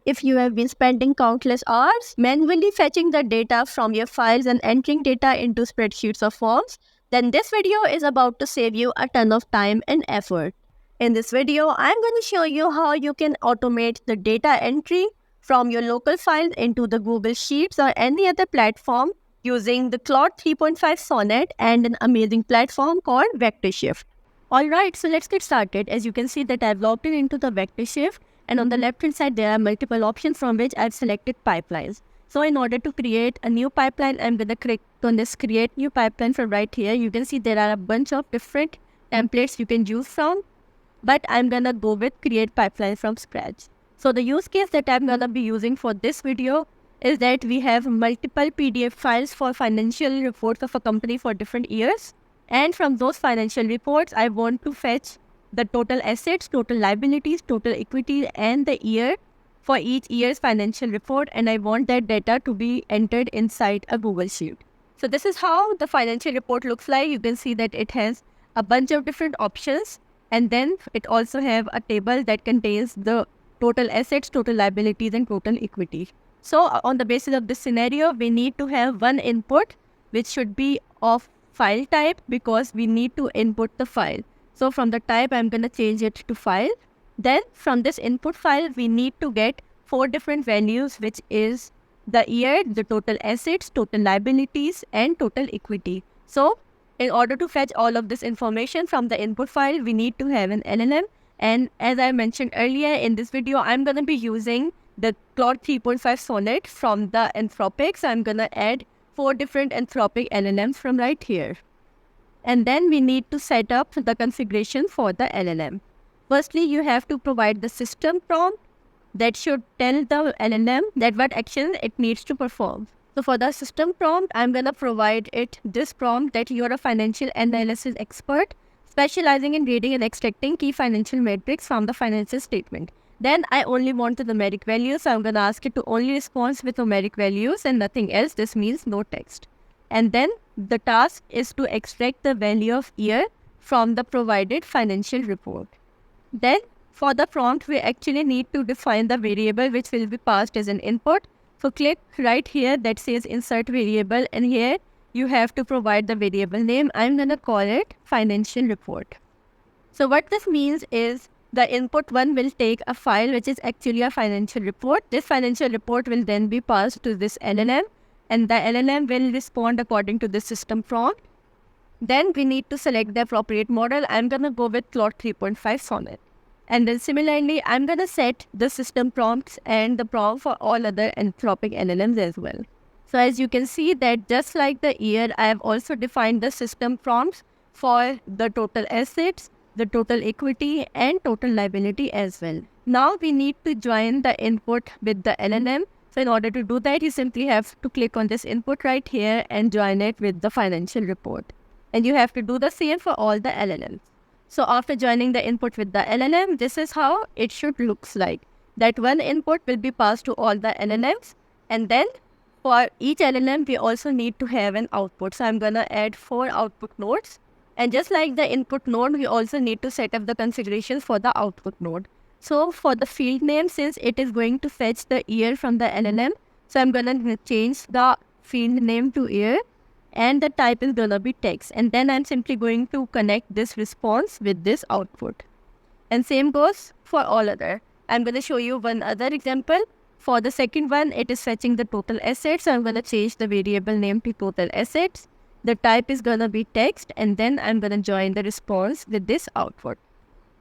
If you have been spending countless hours manually fetching the data from your files and entering data into spreadsheets or forms, then this video is about to save you a ton of time and effort. In this video, I'm going to show you how you can automate the data entry from your local files into the Google Sheets or any other platform using the Claude 3.5 Sonnet and an amazing platform called VectorShift. Alright, so let's get started. As you can see that I've logged in into the VectorShift, and on the left hand side there are multiple options from which I've selected pipelines. So in order to create a new pipeline, I'm going to click on this create new pipeline from right here. You can see there are a bunch of different templates you can choose from, but I'm going to go with create pipeline from scratch. So the use case that I'm going to be using for this video is that we have multiple PDF files for financial reports of a company for different years. And from those financial reports, I want to fetch the total assets, total liabilities, total equity, and the year for each year's financial report. And I want that data to be entered inside a Google Sheet. So this is how the financial report looks like. You can see that it has a bunch of different options. And then it also have a table that contains the total assets, total liabilities, and total equity. So on the basis of this scenario, we need to have one input, which should be of file type because we need to input the file. So from the type, I'm going to change it to file. Then from this input file, we need to get 4 different values, which is the year, the total assets, total liabilities, and total equity. So in order to fetch all of this information from the input file, we need to have an LLM. And as I mentioned earlier in this video, I'm going to be using the Claude 3.5 Sonnet from the Anthropic. So I'm going to add 4 different Anthropic LLMs from right here. And then we need to set up the configuration for the LLM. Firstly, you have to provide the system prompt that should tell the LLM that what action it needs to perform. So for the system prompt, I'm going to provide it this prompt that you're a financial analysis expert specializing in reading and extracting key financial metrics from the financial statement. Then I only want the numeric values, so I'm going to ask it to only respond with numeric values and nothing else. This means no text. And then the task is to extract the value of year from the provided financial report. Then for the prompt, we actually need to define the variable which will be passed as an input. So click right here that says insert variable, and here you have to provide the variable name. I'm going to call it financial report. So what this means is the input one will take a file which is actually a financial report. This financial report will then be passed to this LLM, and the LLM will respond according to the system prompt. Then we need to select the appropriate model. I'm going to go with Claude 3.5 Sonnet. And then similarly, I'm going to set the system prompts and the prompt for all other Anthropic LLMs as well. So as you can see that just like the year, I have also defined the system prompts for the total assets, the total equity, and total liability as well. Now we need to join the input with the LLM. So in order to do that, you simply have to click on this input right here and join it with the financial report. And you have to do the same for all the LLMs. So after joining the input with the LLM, this is how it should look like. That one input will be passed to all the LLMs. And then for each LLM, we also need to have an output. So I'm going to add 4 output nodes. And just like the input node, we also need to set up the configurations for the output node. So for the field name, since it is going to fetch the year from the LLM, so I'm going to change the field name to year, and the type is going to be text. And then I'm simply going to connect this response with this output. And same goes for all other. I'm going to show you one other example. For the second one, it is fetching the total assets. So I'm going to change the variable name to total assets. The type is going to be text, and then I'm going to join the response with this output.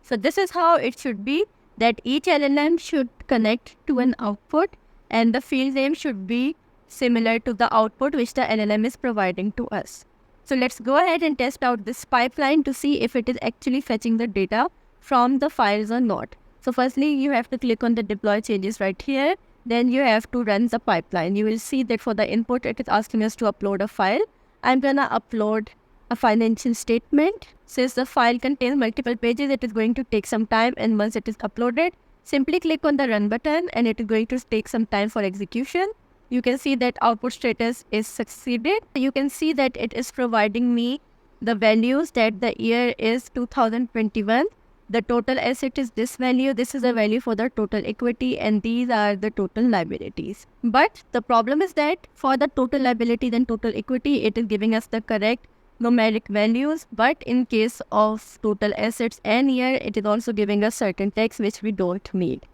So this is how it should be, that each LLM should connect to an output, and the field name should be similar to the output which the LLM is providing to us. So let's go ahead and test out this pipeline to see if it is actually fetching the data from the files or not. So firstly, you have to click on the deploy changes right here. Then you have to run the pipeline. You will see that for the input, it is asking us to upload a file. I'm going to upload a financial statement. Since the file contains multiple pages, it is going to take some time, and once it is uploaded, simply click on the run button and it is going to take some time for execution. You can see that output status is succeeded. You can see that it is providing me the values that the year is 2021, The total asset is this value. This is the value for the total equity, and these are the total liabilities. But the problem is that for the total liabilities and total equity, it is giving us the correct numeric values. But in case of total assets and year, it is also giving us certain text which we don't need.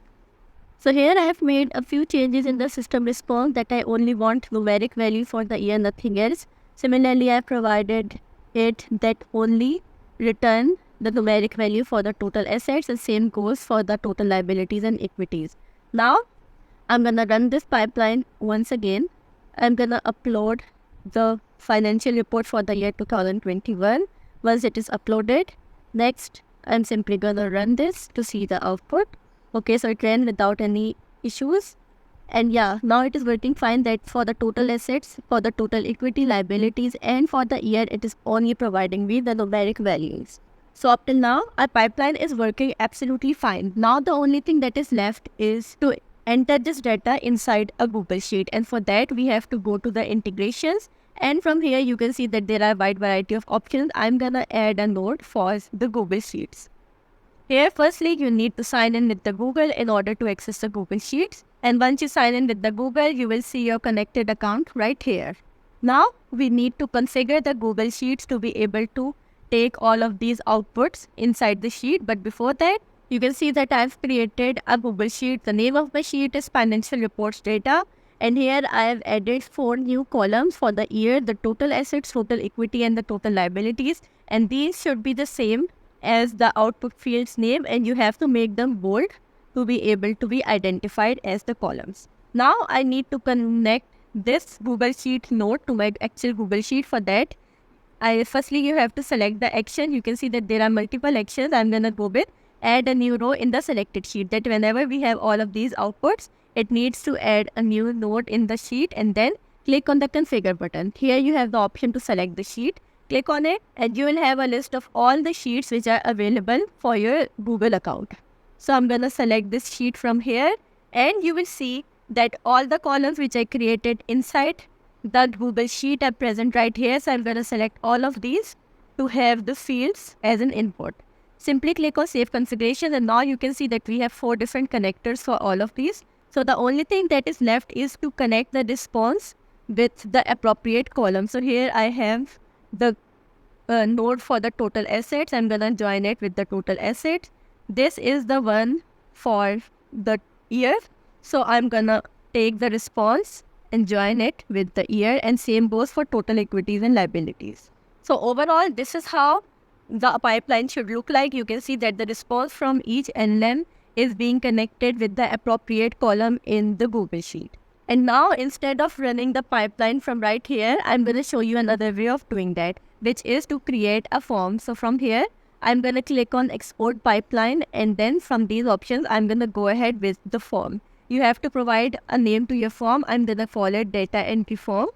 So here I have made a few changes in the system response that I only want numeric value for the year, nothing else. Similarly, I provided it that only return the numeric value for the total assets. The same goes for the total liabilities and equities. Now, I'm going to run this pipeline once again. I'm going to upload the financial report for the year 2021. Once it is uploaded, next, I'm simply going to run this to see the output. Okay, so it ran without any issues. And yeah, now it is working fine that for the total assets, for the total equity, liabilities, and for the year, it is only providing me the numeric values. So up till now, our pipeline is working absolutely fine. Now the only thing that is left is to enter this data inside a Google Sheet. And for that, we have to go to the integrations. And from here, you can see that there are a wide variety of options. I'm going to add a node for the Google Sheets. Here, firstly, you need to sign in with the Google in order to access the Google Sheets. And once you sign in with the Google, you will see your connected account right here. Now, we need to configure the Google Sheets to be able to take all of these outputs inside the sheet. But before that, you can see that I've created a Google Sheet. The name of my sheet is Financial Reports Data. And here I have added 4 new columns for the year, the total assets, total equity, and the total liabilities. And these should be the same as the output field's name, and you have to make them bold to be able to be identified as the columns. Now I need to connect this Google Sheet node to my actual Google Sheet. For that, firstly you have to select the action. You can see that there are multiple actions. I'm gonna go with add a new row in the selected sheet, that whenever we have all of these outputs, it needs to add a new node in the sheet, and then click on the configure button. Here you have the option to select the sheet. Click on it and you will have a list of all the sheets which are available for your Google account. So I'm going to select this sheet from here, and you will see that all the columns which I created inside the Google Sheet are present right here. So I'm going to select all of these to have the fields as an input. Simply click on Save Configuration, and now you can see that we have 4 different connectors for all of these. So the only thing that is left is to connect the response with the appropriate column. So here I have the node for the total assets. I'm going to join it with the total assets. This is the one for the year. So I'm going to take the response and join it with the year, and same goes for total equities and liabilities. So overall, this is how the pipeline should look like. You can see that the response from each NLM is being connected with the appropriate column in the Google Sheet. And now, instead of running the pipeline from right here, I'm going to show you another way of doing that, which is to create a form. So from here, I'm going to click on Export Pipeline, and then from these options, I'm going to go ahead with the form. You have to provide a name to your form. I'm going to call it Data Entry Form.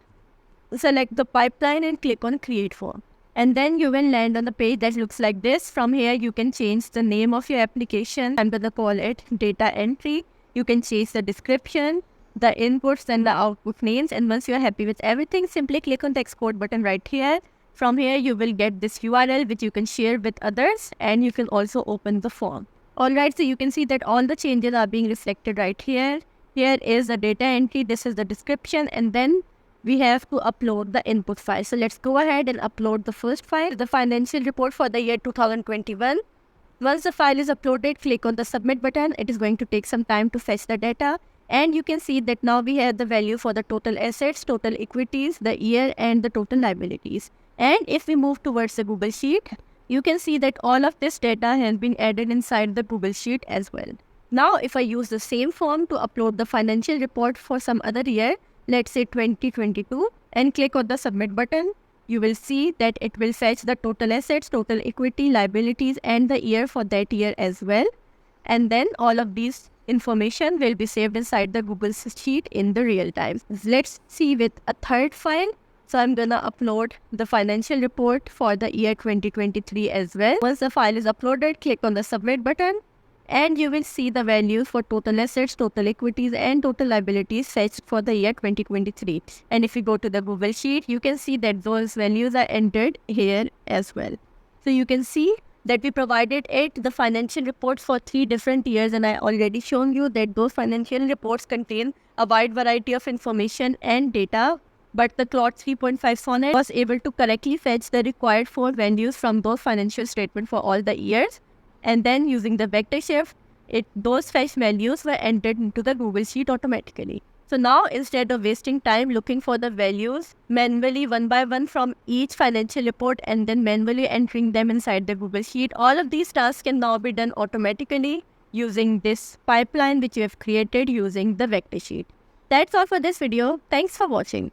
Select the pipeline and click on Create Form. And then you will land on the page that looks like this. From here, you can change the name of your application. I'm going to call it Data Entry. You can change the description, the inputs and the output names. And once you are happy with everything, simply click on the export button right here. From here, you will get this URL which you can share with others, and you can also open the form. Alright, so you can see that all the changes are being reflected right here. Here is the data entry, this is the description, and then we have to upload the input file. So let's go ahead and upload the first file, the financial report for the year 2021. Once the file is uploaded, click on the submit button. It is going to take some time to fetch the data. And you can see that now we have the value for the total assets, total equities, the year, and the total liabilities. And if we move towards the Google Sheet, you can see that all of this data has been added inside the Google Sheet as well. Now, if I use the same form to upload the financial report for some other year, let's say 2022, and click on the submit button, you will see that it will fetch the total assets, total equity, liabilities, and the year for that year as well. And then all of these information will be saved inside the Google Sheet in the real time. Let's see with a third file. So I'm going to upload the financial report for the year 2023 as well. Once the file is uploaded, click on the submit button, and you will see the values for total assets, total equities, and total liabilities fetched for the year 2023. And if you go to the Google Sheet, you can see that those values are entered here as well. So you can see that we provided it the financial reports for 3 different years, and I already shown you that those financial reports contain a wide variety of information and data. But the Claude 3.5 Sonnet was able to correctly fetch the required 4 values from those financial statements for all the years. And then using the vector shift, those fetched values were entered into the Google Sheet automatically. So now, instead of wasting time looking for the values manually one by one from each financial report and then manually entering them inside the Google Sheet, all of these tasks can now be done automatically using this pipeline which we have created using the vector sheet. That's all for this video. Thanks for watching.